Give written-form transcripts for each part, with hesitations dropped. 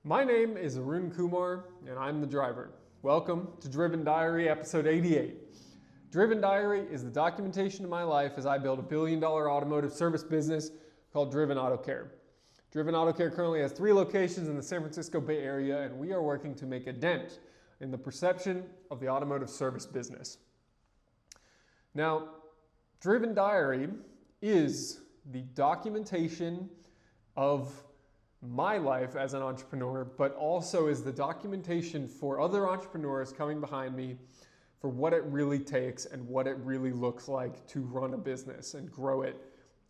My name is Arun Kumar, and I'm the driver. Welcome to Driven Diary, episode 88. Driven Diary is the documentation of my life as I build a billion-dollar automotive service business called Driven Auto Care. Driven Auto Care currently has 3 locations in the San Francisco Bay Area, and we are working to make a dent in the perception of the automotive service business. Now, Driven Diary is the documentation of my life as an entrepreneur, but also is the documentation for other entrepreneurs coming behind me for what it really takes and what it really looks like to run a business and grow it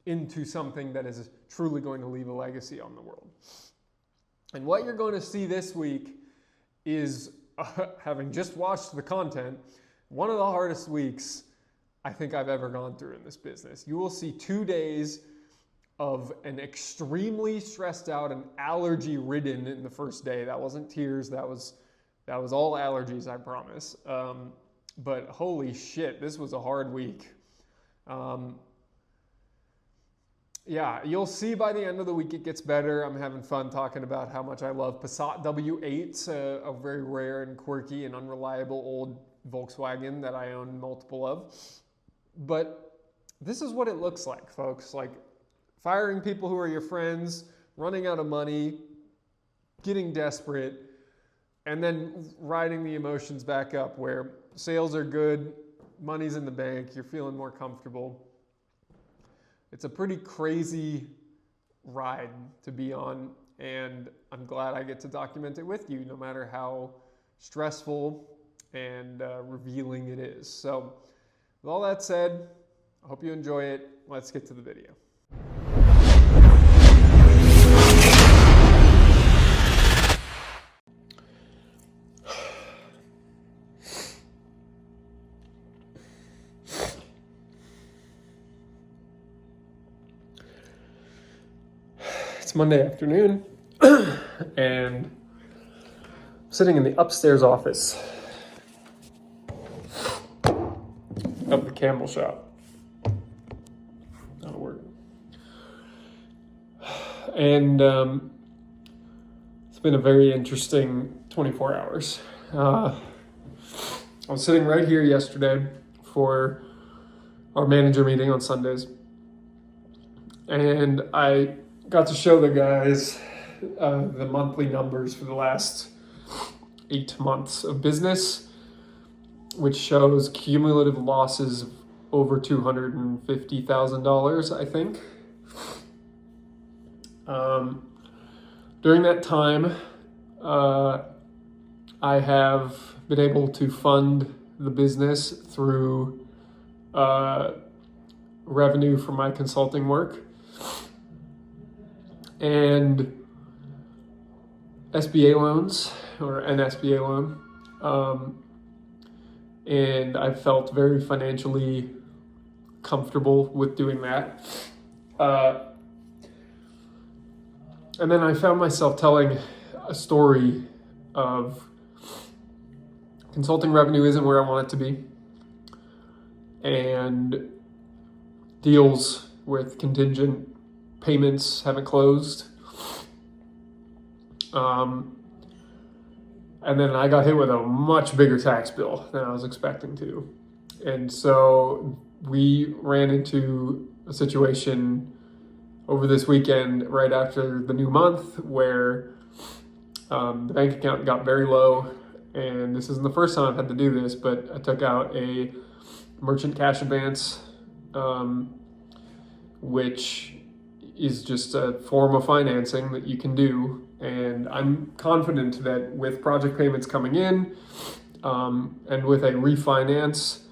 into something that is truly going to leave a legacy on the world. And what you're going to see this week is, having just watched the content, one of the hardest weeks I think I've ever gone through in this business. You will see 2 days of an extremely stressed out and allergy ridden in the first day. That wasn't tears, that was all allergies, I promise. But holy shit, this was a hard week. Yeah, you'll see by the end of the week it gets better. I'm having fun talking about how much I love Passat W8s, a very rare and quirky and unreliable old Volkswagen that I own multiple of. But this is what it looks like, folks. Like, firing people who are your friends, running out of money, getting desperate, and then riding the emotions back up where sales are good, money's in the bank, you're feeling more comfortable. It's a pretty crazy ride to be on, and I'm glad I get to document it with you, no matter how stressful and revealing it is. So, with all that said, I hope you enjoy it. Let's get to the video. It's Monday afternoon, and I'm sitting in the upstairs office of the Campbell shop. That'll work. And it's been a very interesting 24 hours. I was sitting right here yesterday for our manager meeting on Sundays, and I got to show the guys the monthly numbers for the last 8 months of business, which shows cumulative losses of over $250,000, I think. During that time, I have been able to fund the business through revenue from my consulting work and SBA loans, or an SBA loan. And I felt very financially comfortable with doing that. And then I found myself telling a story of consulting revenue isn't where I want it to be, and deals with contingent payments haven't closed. And then I got hit with a much bigger tax bill than I was expecting to. And so we ran into a situation over this weekend right after the new month where the bank account got very low. And this isn't the first time I've had to do this, but I took out a merchant cash advance, which is just a form of financing that you can do. And I'm confident that with project payments coming in, and with a refinance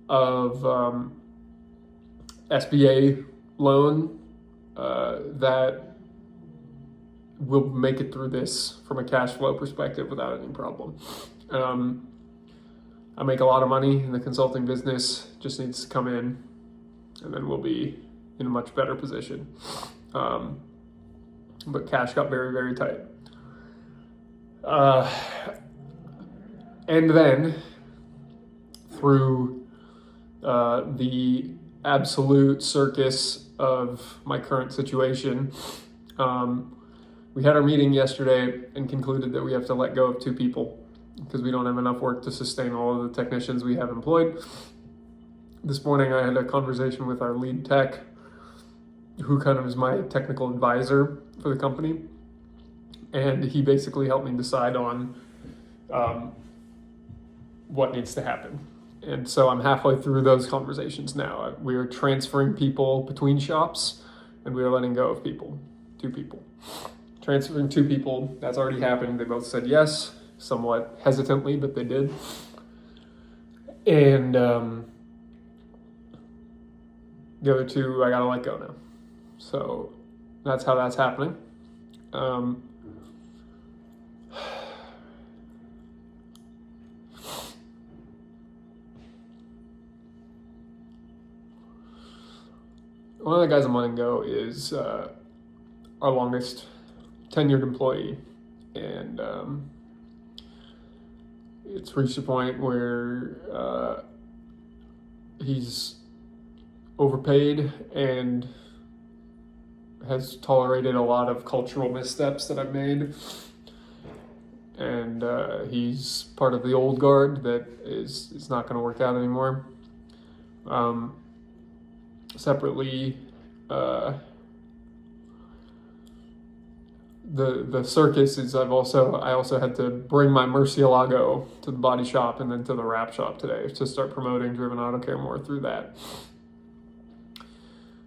of SBA loan, that we'll make it through this from a cash flow perspective without any problem. I make a lot of money in the consulting business, just needs to come in, and then we'll be in a much better position. But cash got very, very tight. And then through the absolute circus of my current situation, We had our meeting yesterday and concluded that we have to let go of 2 people because we don't have enough work to sustain all of the technicians we have employed. This morning I had a conversation with our lead tech, who kind of is my technical advisor for the company. And he basically helped me decide on what needs to happen. And so I'm halfway through those conversations now. We are transferring people between shops, and we are letting go of 2 people. Transferring 2 people, that's already happened. They both said yes, somewhat hesitantly, but they did. And the other 2, I gotta let go now. So that's how that's happening. One of the guys I'm letting go is our longest tenured employee, and it's reached a point where he's overpaid and has tolerated a lot of cultural missteps that I've made, and he's part of the old guard that is not going to work out anymore. Separately, the circus is I also had to bring my Murcielago to the body shop and then to the wrap shop today to start promoting Driven Auto Care more through that.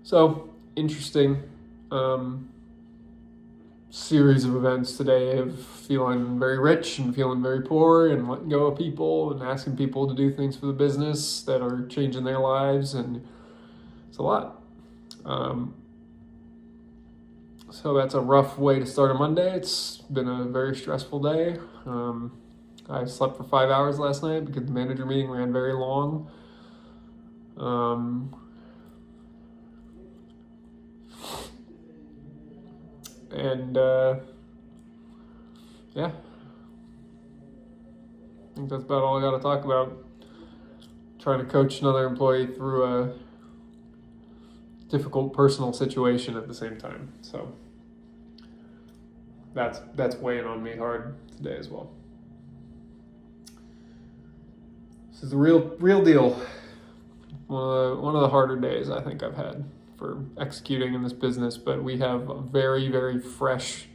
So interesting series of events today of feeling very rich and feeling very poor and letting go of people and asking people to do things for the business that are changing their lives, and it's a lot. So that's a rough way to start a Monday. It's been a very stressful day. I slept for 5 hours last night because the manager meeting ran very long. Yeah, I think that's about all I got to talk about. Trying to coach another employee through a difficult personal situation at the same time. So that's weighing on me hard today as well. This is the real deal. One of the harder days I think I've had for executing in this business, but we have a very, very fresh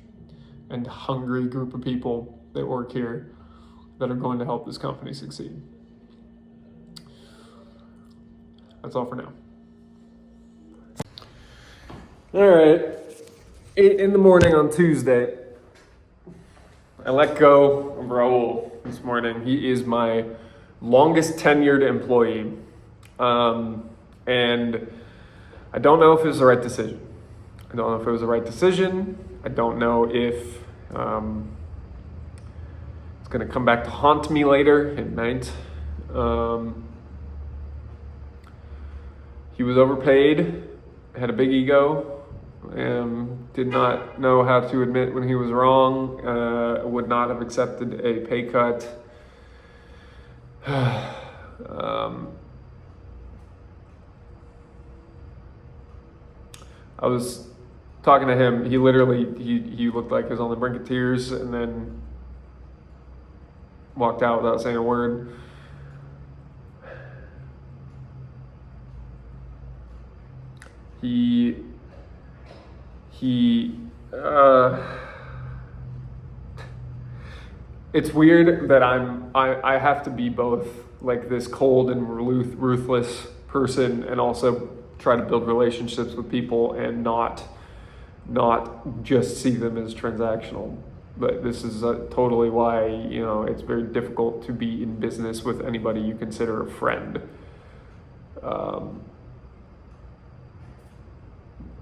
and hungry group of people that work here that are going to help this company succeed. That's all for now. All right, 8 in the morning on Tuesday. I let go of Raul this morning. He is my longest tenured employee. And I don't know if it was the right decision. I don't know if it was the right decision. I don't know if it's going to come back to haunt me later at night. He was overpaid, had a big ego, did not know how to admit when he was wrong, would not have accepted a pay cut. I was talking to him. He literally, he looked like he was on the brink of tears and then walked out without saying a word. It's weird that I have to be both like this cold and ruthless person and also try to build relationships with people and not just see them as transactional. But this is totally why, it's very difficult to be in business with anybody you consider a friend.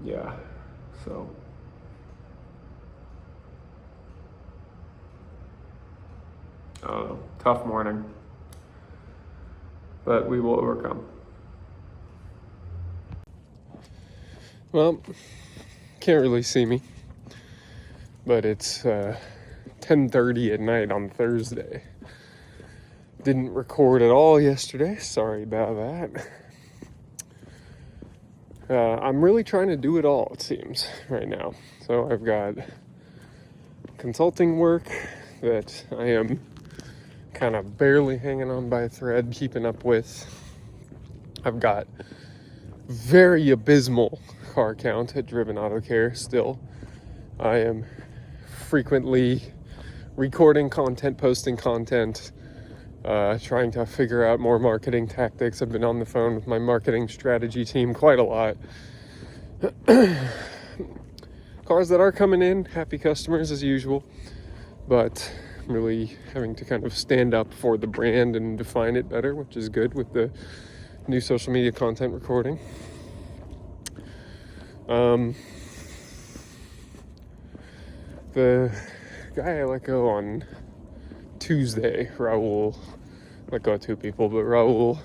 Yeah, so. I don't know, tough morning, but we will overcome. Well, can't really see me, but it's 10:30 at night on Thursday. Didn't record at all yesterday, sorry about that. I'm really trying to do it all, it seems, right now. So I've got consulting work that I am kind of barely hanging on by a thread, keeping up with. I've got very abysmal car count at Driven Auto Care still. I am frequently recording content, posting content, trying to figure out more marketing tactics. I've been on the phone with my marketing strategy team quite a lot. Cars that are coming in, happy customers as usual, but I'm really having to kind of stand up for the brand and define it better, which is good with the new social media content recording. The guy I let go on Tuesday, Raul, let go of two people, but Raul,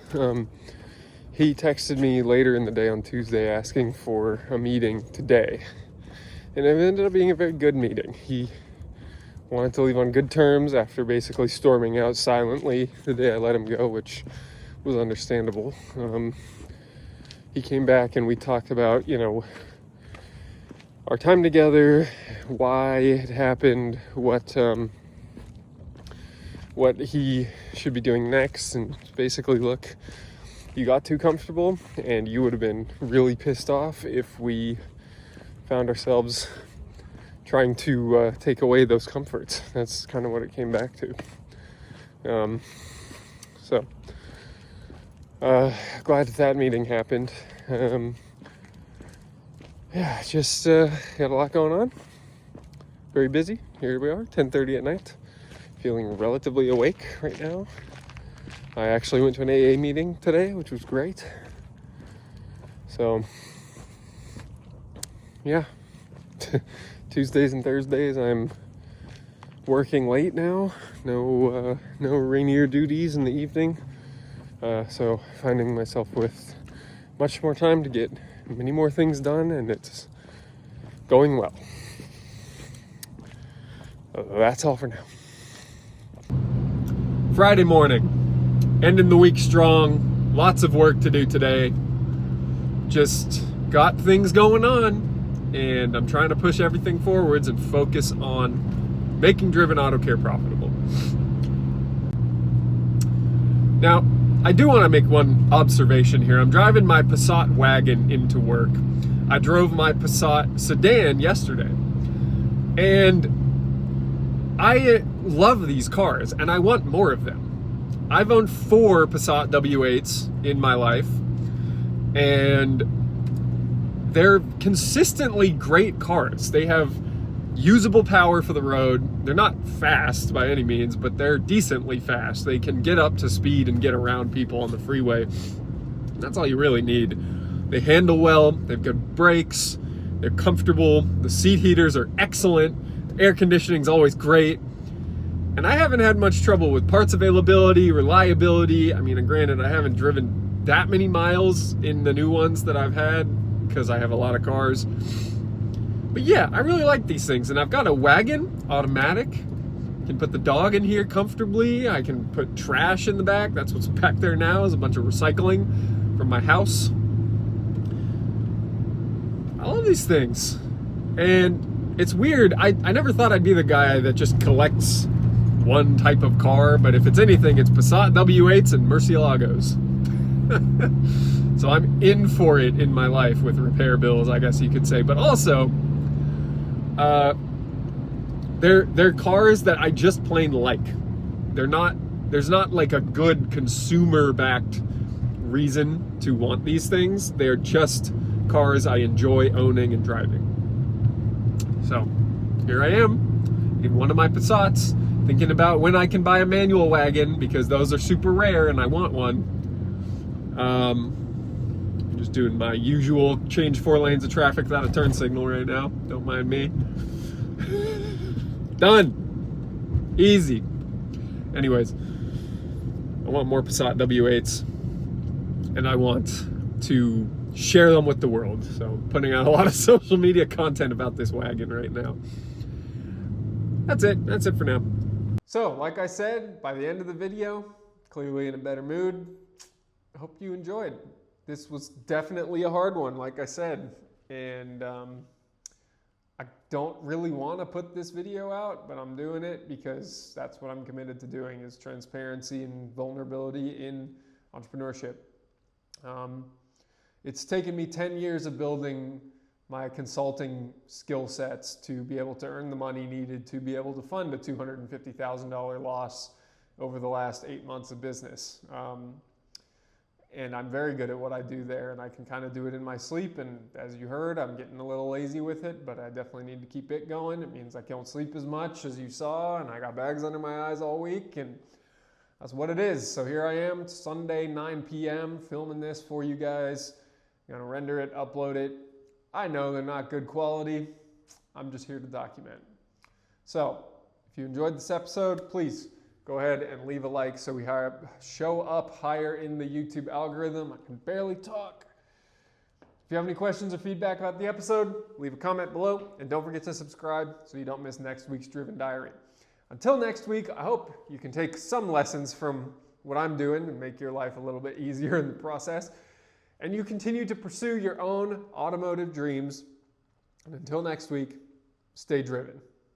he texted me later in the day on Tuesday asking for a meeting today. And it ended up being a very good meeting. He wanted to leave on good terms after basically storming out silently the day I let him go, which was understandable. He came back and we talked about, our time together, why it happened, what he should be doing next, and basically, look, you got too comfortable and you would have been really pissed off if we found ourselves trying to take away those comforts. That's kind of what it came back to. Glad that meeting happened. Just got a lot going on. Very busy. Here we are, 10:30 at night. Feeling relatively awake right now. I actually went to an AA meeting today, which was great. So, yeah. Tuesdays and Thursdays I'm working late now. No Rainier duties in the evening. So finding myself with much more time to get many more things done, and it's going well. That's all for now. Friday morning, ending the week strong. Lots of work to do today. Just got things going on, and I'm trying to push everything forwards and focus on making Driven Auto Care profitable. Now, I do want to make one observation here. I'm driving my Passat wagon into work. I drove my Passat sedan yesterday, and I love these cars and I want more of them. I've owned 4 Passat W8s in my life, and they're consistently great cars. They have usable power for the road. They're not fast by any means, but they're decently fast. They can get up to speed and get around people on the freeway. That's all you really need. They handle well, they've good brakes, they're comfortable, the seat heaters are excellent, air conditioning's always great, and I haven't had much trouble with parts availability, reliability. I mean, granted, I haven't driven that many miles in the new ones that I've had because I have a lot of cars. But yeah, I really like these things, and I've got a wagon, automatic. I can put the dog in here comfortably. I can put trash in the back. That's what's back there now, is a bunch of recycling from my house. I love these things. And it's weird. I never thought I'd be the guy that just collects one type of car, but if it's anything, it's Passat W8s and Murcielagos. So I'm in for it in my life with repair bills, I guess you could say. But also, they're cars that I just plain like. There's not like a good consumer-backed reason to want these things. They're just cars I enjoy owning and driving. So here I am in one of my Passats, thinking about when I can buy a manual wagon, because those are super rare and I want one. I'm just doing my usual change 4 lanes of traffic without a turn signal right now. Don't mind me. Done. Easy. Anyways, I want more Passat W8s, and I want to share them with the world. So I'm putting out a lot of social media content about this wagon right now. That's it for now. So, like I said, by the end of the video, clearly in a better mood. I hope you enjoyed. This was definitely a hard one, like I said. And I don't really want to put this video out, but I'm doing it because that's what I'm committed to doing, is transparency and vulnerability in entrepreneurship. It's taken me 10 years of building my consulting skill sets to be able to earn the money needed to be able to fund a $250,000 loss over the last 8 months of business. And I'm very good at what I do there, and I can kind of do it in my sleep. And as you heard, I'm getting a little lazy with it, but I definitely need to keep it going. It means I don't sleep as much as you saw, and I got bags under my eyes all week, and that's what it is. So here I am, Sunday, 9 p.m., filming this for you guys. I'm gonna render it, upload it. I know they're not good quality. I'm just here to document. So if you enjoyed this episode, please go ahead and leave a like so we show up higher in the YouTube algorithm. I can barely talk. If you have any questions or feedback about the episode, leave a comment below, and don't forget to subscribe so you don't miss next week's Driven Diary. Until next week, I hope you can take some lessons from what I'm doing and make your life a little bit easier in the process, and you continue to pursue your own automotive dreams. And until next week, stay driven.